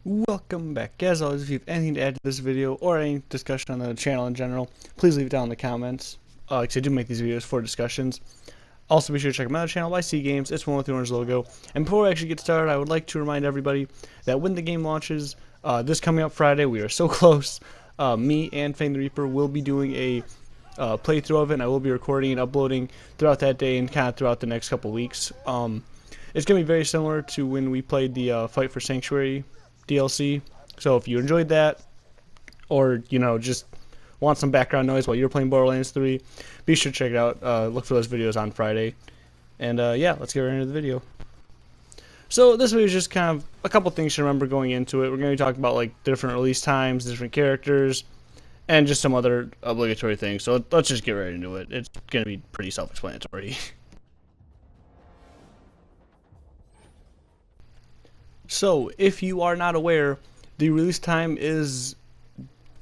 Welcome back. As always, if you have anything to add to this video or any discussion on the channel in general, please leave it down in the comments. Because I do make these videos for discussions. Also, be sure to check my other channel, YC Games. It's one with the orange logo. And before we actually get started, I would like to remind everybody that when the game launches, this coming up Friday, we are so close. Me and Fang the Reaper will be doing a playthrough of it, and I will be recording and uploading throughout that day and kind of throughout the next couple weeks. It's going to be very similar to when we played the Fight for Sanctuary DLC. So if you enjoyed that, or just want some background noise while you're playing Borderlands 3, be sure to check it out. Look for those videos on Friday. And yeah, let's get right into the video. So this video is just kind of a couple things to remember going into it. We're going to be talking about like different release times, different characters, and just some other obligatory things. So let's just get right into it. It's going to be pretty self-explanatory. So, if you are not aware, the release time is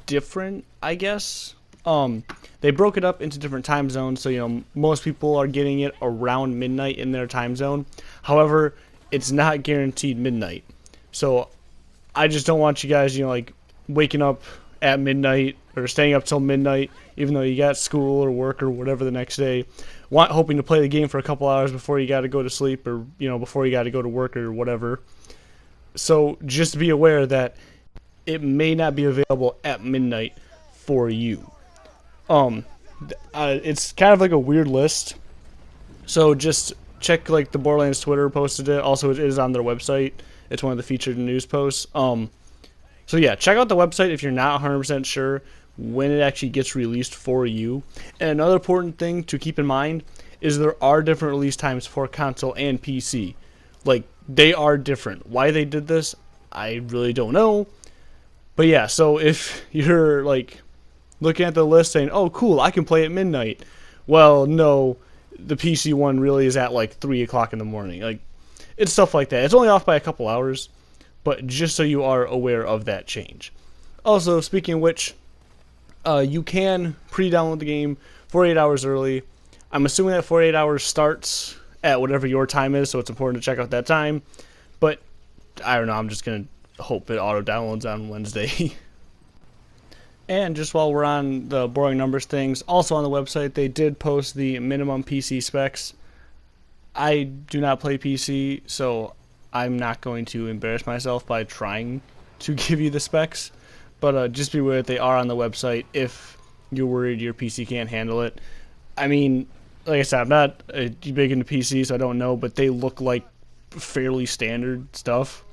different, I guess. They broke it up into different time zones, so most people are getting it around midnight in their time zone. However, it's not guaranteed midnight. So, I just don't want you guys, like waking up at midnight or staying up till midnight, even though you got school or work or whatever the next day, hoping to play the game for a couple hours before you got to go to sleep or before you got to go to work or whatever. So just be aware that it may not be available at midnight for you. It's kind of like a weird list. So just check like the Borderlands Twitter posted it. Also, it is on their website. It's one of the featured news posts. So yeah, check out the website if you're not 100% sure when it actually gets released for you. And another important thing to keep in mind is there are different release times for console and PC. Like, they are different. Why they did this, I really don't know. But yeah, so if you're like looking at the list saying, oh cool, I can play at midnight. Well, no, the PC one really is at like 3 o'clock in the morning. Like, it's stuff like that. It's only off by a couple hours, but just so you are aware of that change. Also, speaking of which, you can pre-download the game 48 hours early. I'm assuming that 48 hours starts at whatever your time is, so it's important to check out that time. But I don't know, I'm just gonna hope it auto downloads on Wednesday. And just while we're on the boring numbers things, also on the website they did post the minimum PC specs. I do not play PC, so I'm not going to embarrass myself by trying to give you the specs, but just be aware that they are on the website if you're worried your PC can't handle it. I mean, like I said, I'm not big into PC, so I don't know, but they look like fairly standard stuff,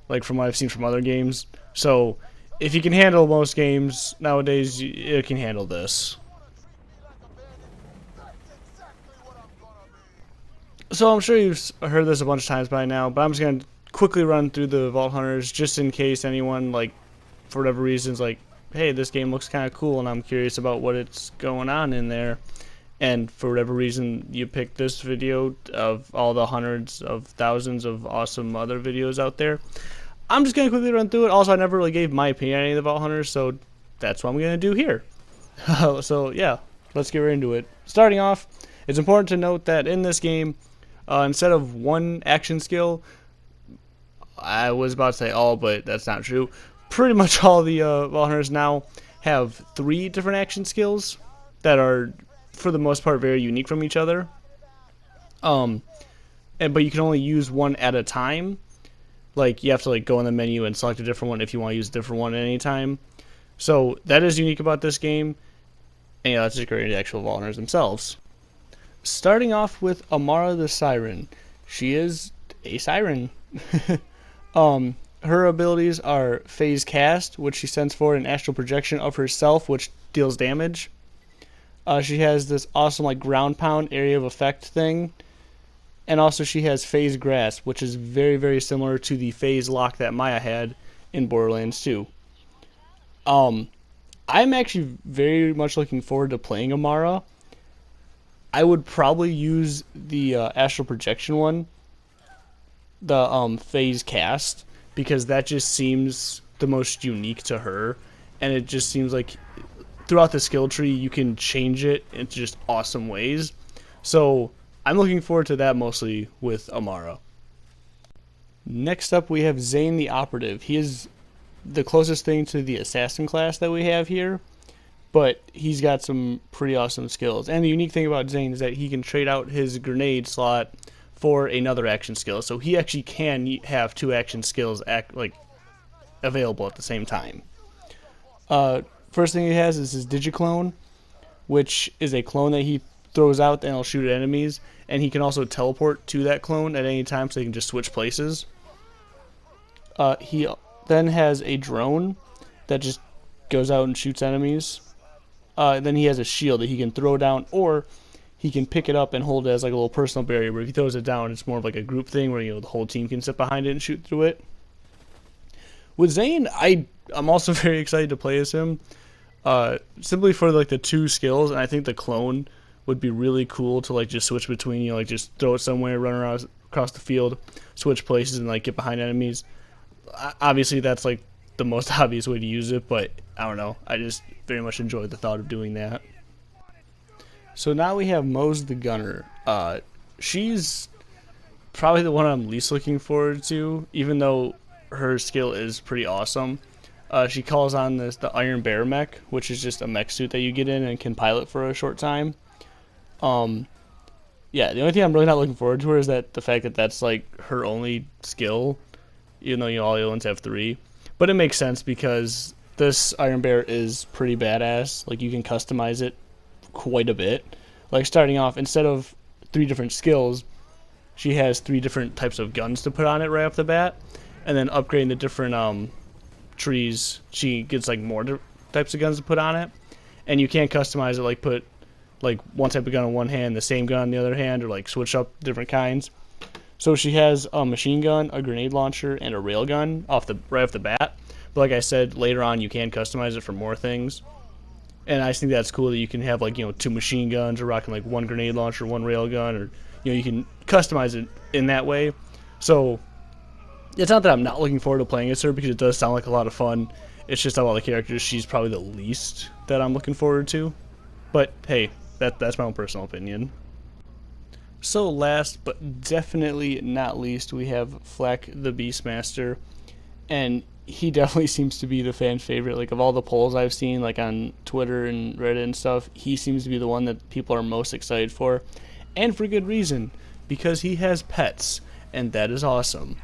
like from what I've seen from other games. So, if you can handle most games nowadays, it can handle this. So, I'm sure you've heard this a bunch of times by now, but I'm just going to quickly run through the Vault Hunters, just in case anyone, like, for whatever reasons, like, hey, this game looks kind of cool, and I'm curious about what it's going on in there. And for whatever reason you picked this video of all the hundreds of thousands of awesome other videos out there, I'm just going to quickly run through it. Also, I never really gave my opinion on any of the Vault Hunters, so that's what I'm going to do here. So yeah, let's get right into it. Starting off, it's important to note that in this game, instead of one action skill, I was about to say all, but that's not true. Pretty much all the Vault Hunters now have 3 different action skills that are, for the most part, very unique from each other. But you can only use one at a time. Like, you have to like go in the menu and select a different one if you want to use a different one at any time. So that is unique about this game. And yeah, let's just go into the actual Vault Hunters themselves. Starting off with Amara the Siren. She is a siren. Her abilities are Phase Cast, which she sends forward an astral projection of herself, which deals damage. She has this awesome like ground pound area of effect thing. And also she has Phase Grasp, which is very, very similar to the Phase Lock that Maya had in Borderlands 2. I'm actually very much looking forward to playing Amara. I would probably use the Astral Projection one, the Phase Cast, because that just seems the most unique to her. And it just seems like throughout the skill tree, you can change it into just awesome ways. So I'm looking forward to that mostly with Amara. Next up, we have Zane the Operative. He is the closest thing to the assassin class that we have here, but he's got some pretty awesome skills. And the unique thing about Zane is that he can trade out his grenade slot for another action skill. So he actually can have two action skills available at the same time. First thing he has is his Digiclone, which is a clone that he throws out and it'll shoot at enemies. And he can also teleport to that clone at any time, so he can just switch places. He then has a drone that just goes out and shoots enemies. Then he has a shield that he can throw down, or he can pick it up and hold it as like a little personal barrier, where if he throws it down, it's more of like a group thing where the whole team can sit behind it and shoot through it. With Zane, I'm also very excited to play as him, simply for like the two skills, and I think the clone would be really cool to like just switch between, like just throw it somewhere, run around across the field, switch places, and like get behind enemies. Obviously, that's like the most obvious way to use it, but I don't know. I just very much enjoy the thought of doing that. So now we have Mose the Gunner. She's probably the one I'm least looking forward to, even though her skill is pretty awesome. She calls on the Iron Bear mech, which is just a mech suit that you get in and can pilot for a short time. Yeah, the only thing I'm really not looking forward to her is that the fact that that's like her only skill, even though all the other ones have 3. But it makes sense because this Iron Bear is pretty badass. Like, you can customize it quite a bit. Like, starting off, instead of 3 different skills, she has 3 different types of guns to put on it right off the bat. And then upgrading the different trees, she gets like more types of guns to put on it. And you can't customize it, like put like one type of gun on one hand, the same gun on the other hand, or like switch up different kinds. So she has a machine gun, a grenade launcher, and a railgun right off the bat. But like I said, later on you can customize it for more things. And I just think that's cool that you can have like 2 machine guns, or rocking like 1 grenade launcher, 1 railgun, or you can customize it in that way. So it's not that I'm not looking forward to playing as her, because it does sound like a lot of fun. It's just of all the characters, she's probably the least that I'm looking forward to. But hey, that's my own personal opinion. So last but definitely not least, we have Flack the Beastmaster, and he definitely seems to be the fan favorite. Like, of all the polls I've seen, like on Twitter and Reddit and stuff, he seems to be the one that people are most excited for, and for good reason, because he has pets, and that is awesome.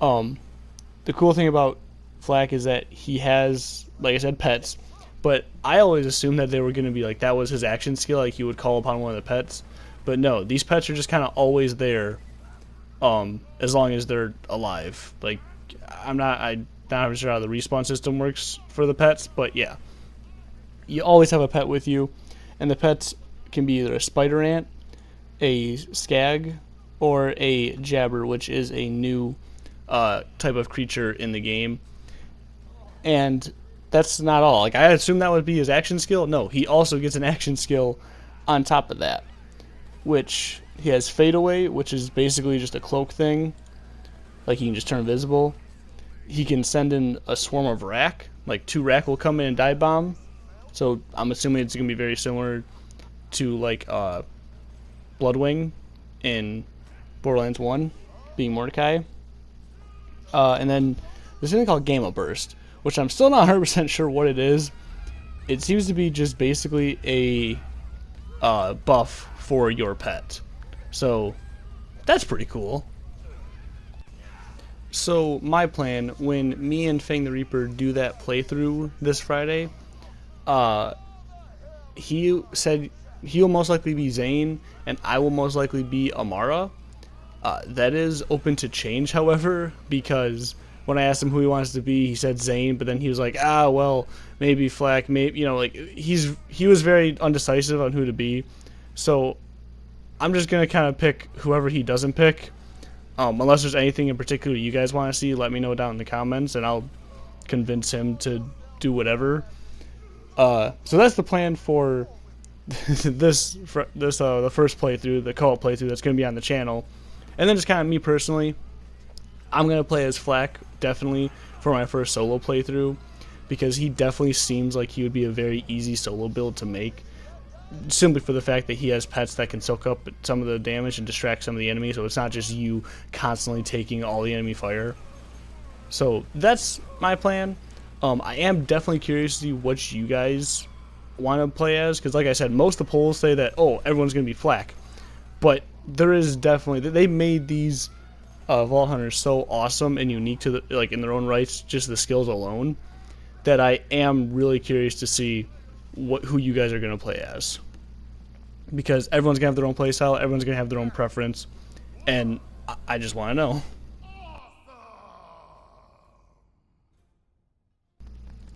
The cool thing about Flack is that he has, like I said, pets, but I always assumed that they were going to be like, that was his action skill, like he would call upon one of the pets. But no, these pets are just kind of always there, as long as they're alive. Like, I'm not sure how the respawn system works for the pets, but yeah, you always have a pet with you, and the pets can be either a spider ant, a skag, or a jabber, which is a new type of creature in the game. And that's not all. Like, I assumed that would be his action skill. No, he also gets an action skill on top of that, which he has Fade Away, which is basically just a cloak thing. Like, he can just turn invisible. He can send in a swarm of Rack. Like, 2 Rack will come in and dive bomb. So I'm assuming it's going to be very similar to, like, Bloodwing in Borderlands 1, being Mordecai. And then there's something called Gamma Burst, which I'm still not 100% sure what it is. It seems to be just basically a buff for your pet. So that's pretty cool. So my plan, when me and Fang the Reaper do that playthrough this Friday, he said he'll most likely be Zane, and I will most likely be Amara. That is open to change, however, because when I asked him who he wants to be, he said Zane, but then he was like, well, maybe Flack, maybe, like, he was very undecisive on who to be. So I'm just going to kind of pick whoever he doesn't pick. Unless there's anything in particular you guys want to see, let me know down in the comments, and I'll convince him to do whatever. So that's the plan for the first playthrough, the co-op playthrough that's going to be on the channel. And then just kind of me personally, I'm going to play as Flack, definitely, for my first solo playthrough, because he definitely seems like he would be a very easy solo build to make. simply for the fact that he has pets that can soak up some of the damage and distract some of the enemies, so it's not just you constantly taking all the enemy fire. So that's my plan. I am definitely curious to see what you guys want to play as, because like I said, most of the polls say that, oh, everyone's going to be Flak. But there is definitely, they made these Vault Hunters so awesome and unique to the, like in their own rights, just the skills alone, that I am really curious to see who you guys are going to play as. Because everyone's going to have their own playstyle, everyone's going to have their own preference, and I just want to know.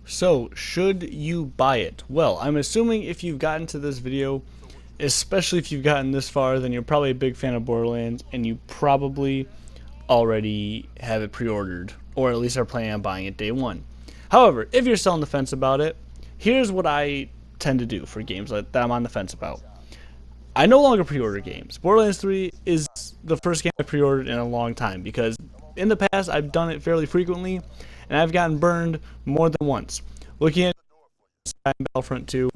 So, should you buy it? Well, I'm assuming if you've gotten to this video, especially if you've gotten this far, then you're probably a big fan of Borderlands, and you probably already have it pre-ordered, or at least are planning on buying it day one. However, if you're still on the fence about it, here's what I tend to do for games that I'm on the fence about. I no longer pre-order games. Borderlands 3 is the first game I pre-ordered in a long time, because in the past I've done it fairly frequently, and I've gotten burned more than once. Looking at Battlefront 2,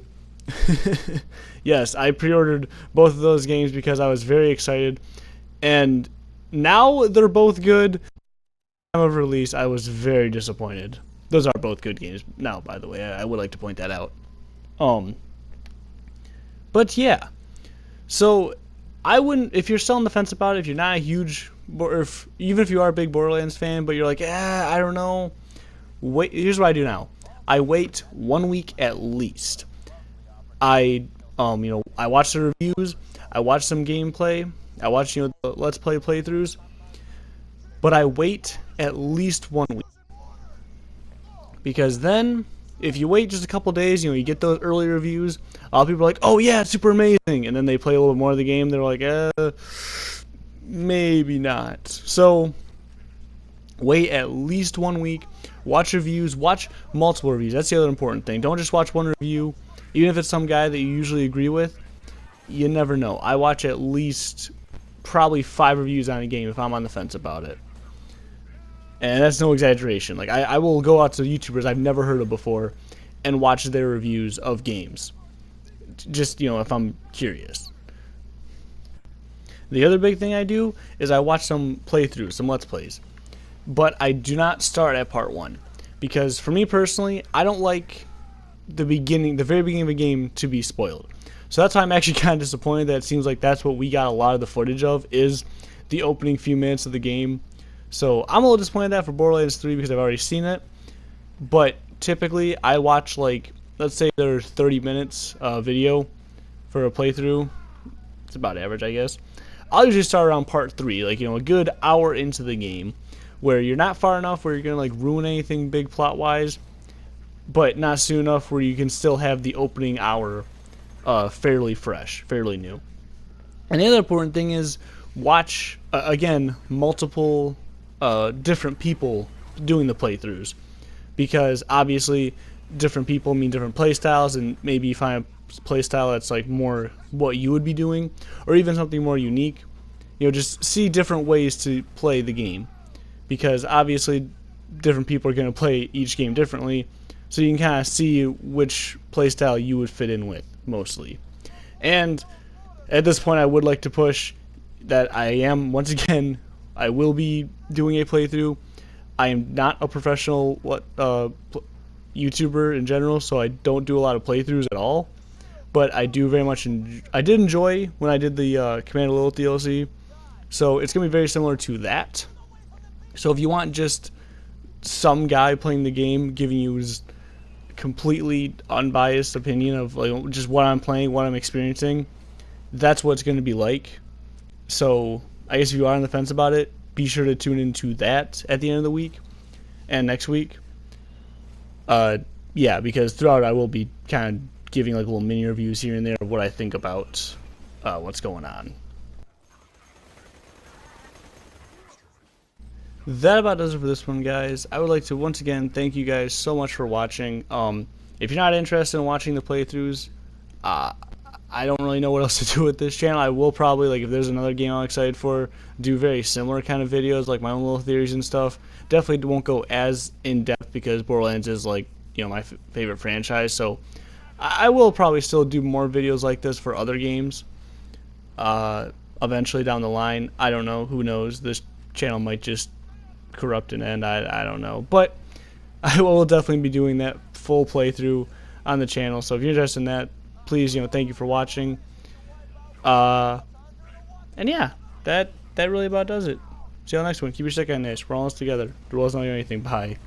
yes, I pre-ordered both of those games because I was very excited, and now they're both good. At the time of release, I was very disappointed. Those are both good games now, by the way. I would like to point that out. But yeah, so I wouldn't, if you're still on the fence about it, if you're not a huge, or even if you are a big Borderlands fan, but you're like, I don't know, wait. Here's what I do now. I wait 1 week at least. I watch the reviews, I watch some gameplay, I watch the Let's Play playthroughs, but I wait at least 1 week, because then if you wait just a couple days, you get those early reviews. A lot of people are like, "Oh yeah, it's super amazing," and then they play a little bit more of the game. They're like, maybe not. So wait at least 1 week. Watch reviews. Watch multiple reviews. That's the other important thing. Don't just watch one review, even if it's some guy that you usually agree with. You never know. I watch at least probably 5 reviews on a game if I'm on the fence about it. And that's no exaggeration. Like, I will go out to YouTubers I've never heard of before and watch their reviews of games. Just, if I'm curious. The other big thing I do is I watch some playthroughs, some Let's Plays. But I do not start at part 1. Because for me personally, I don't like the very beginning of a game to be spoiled. So that's why I'm actually kind of disappointed that it seems like that's what we got a lot of the footage of, is the opening few minutes of the game. So I'm a little disappointed that for Borderlands 3 because I've already seen it. But typically I watch, like, let's say there's 30 minutes video for a playthrough. It's about average, I guess. I'll usually start around part 3, like, a good hour into the game, where you're not far enough where you're going to, like, ruin anything big plot-wise, but not soon enough where you can still have the opening hour fairly fresh, fairly new. And the other important thing is watch, again, multiple different people doing the playthroughs, because obviously different people mean different playstyles, and maybe you find a playstyle that's like more what you would be doing, or even something more unique. Just see different ways to play the game, because obviously different people are going to play each game differently, so you can kind of see which playstyle you would fit in with mostly. And at this point I would like to push that I am, once again, I will be doing a playthrough. I am not a professional YouTuber in general, so I don't do a lot of playthroughs at all. But I do very much I did enjoy when I did the Commander Lilith DLC, so it's going to be very similar to that. So if you want just some guy playing the game giving you his completely unbiased opinion of, like, just what I'm playing, what I'm experiencing, that's what it's going to be like. So I guess if you are on the fence about it, be sure to tune into that at the end of the week and next week. Yeah, because throughout I will be kind of giving like little mini reviews here and there of what I think about what's going on. That about does it for this one, guys. I would like to once again thank you guys so much for watching. If you're not interested in watching the playthroughs, I don't really know what else to do with this channel. I will probably, like, if there's another game I'm excited for, do very similar kind of videos, like my own little theories and stuff. Definitely won't go as in-depth because Borderlands is, like, my favorite franchise, so I will probably still do more videos like this for other games. Eventually down the line, I don't know. Who knows? This channel might just corrupt and end. I don't know. But I will definitely be doing that full playthrough on the channel. So if you're interested in that, please, thank you for watching. And yeah, that really about does it. See you on the next one. Keep your stick on this. We're almost together. There wasn't anything. Bye.